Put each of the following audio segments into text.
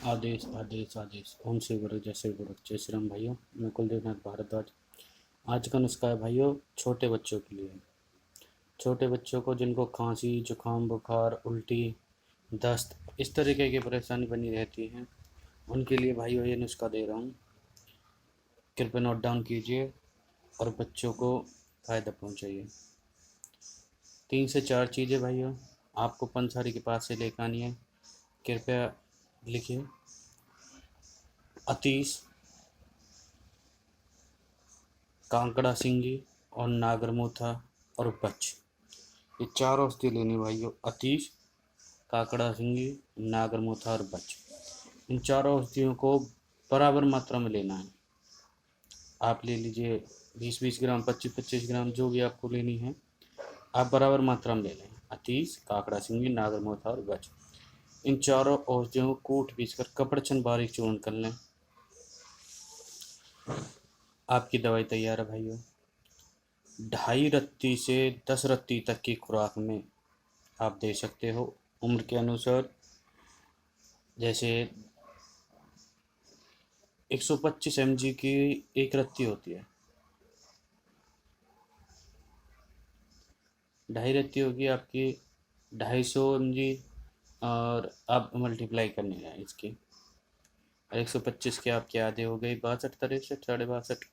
आदेश आदेश आदेश। ओम श्री गुरु जय श्री गुरु जय श्री राम। भाइयों, मैं कुलदीप नाथ भारद्वाज। आज का नुस्खा है भाइयों छोटे बच्चों के लिए। छोटे बच्चों को जिनको खांसी जुकाम बुखार उल्टी दस्त इस तरीके की परेशानी बनी रहती है, उनके लिए भाइयों ये नुस्खा दे रहा हूँ। कृपया नोट डाउन कीजिए और बच्चों को फ़ायदा पहुँचाइए। 3 से 4 चीज़ें भाइयों आपको पंसारी के पास से लेकर आनी है। कृपया लिखिए। अतीस, कांकड़ा सिंगी और नागरमोथा और बच, ये 4 औषधि लेनी भाइयों। अतीश, काकड़ा सिंगी, नागरमोथा और बच, इन 4 औषधियों को बराबर मात्रा में लेना है। आप ले लीजिए 20-20 ग्राम, 25-25 ग्राम, जो भी आपको लेनी है आप बराबर मात्रा में ले लें। अतीश, काकड़ा सिंगी, नागरमोथा और बच, इन चारों औषधियों को कूट पीस कर कपड़चन बारीक चूर्ण कर लें। आपकी दवाई तैयार है भाइयों। 2.5 रत्ती से 10 रत्ती तक की खुराक में आप दे सकते हो, उम्र के अनुसार। जैसे 125 mg की एक रत्ती होती है, 2.5 रत्ती होगी आपकी 250 mg, और आप मल्टीप्लाई करने हैं इसकी। 125 के आपके आधे हो गए 62, 63, 62.5।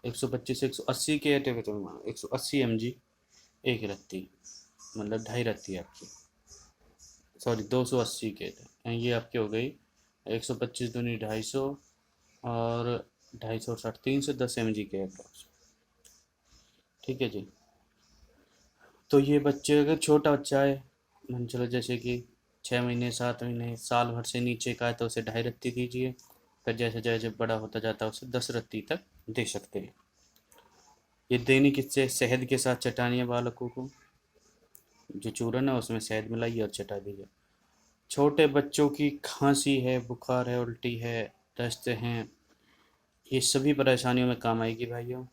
125 180 के अटे 180 mg एक रत्ती, मतलब 2.5 रत्ती आपकी। सॉरी 280 के थे, ये आपकी हो गई 125 दूनी 250, और 250 310 mg के अप्रॉक्स। ठीक है जी। तो ये बच्चे, अगर छोटा बच्चा है, मान चलो जैसे कि 6 महीने 7 महीने साल भर से नीचे का है, तो उसे 2.5 रत्ती दीजिए। फिर जैसे जैसे बड़ा होता जाता है उसे 10 रत्ती तक दे सकते हैं। ये देनी किससे? शहद के साथ चटानी है बालकों को। जो चूरन है उसमें शहद मिलाइए और चटा दीजिए। छोटे बच्चों की खांसी है, बुखार है, उल्टी है, दस्त हैं, ये सभी परेशानियों में काम आएगी भाइयों।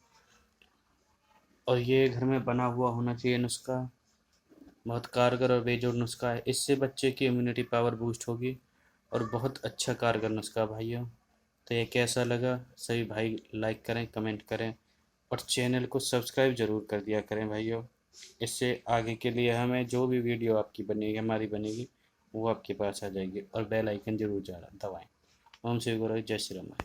और ये घर में बना हुआ होना चाहिए नुस्खा। बहुत कारगर और बेजोड़ नुस्खा है, इससे बच्चे की इम्यूनिटी पावर बूस्ट होगी, और बहुत अच्छा कारगर नुस्खा भाइयों। तो ये कैसा लगा सभी भाई लाइक करें, कमेंट करें, और चैनल को सब्सक्राइब ज़रूर कर दिया करें भाइयों। इससे आगे के लिए हमें जो भी वीडियो आपकी बनेगी, हमारी बनेगी, वो आपके पास आ जाएगी। और बेल आइकन जरूर दबाएं। ओम श्री गुरु जय श्री राम।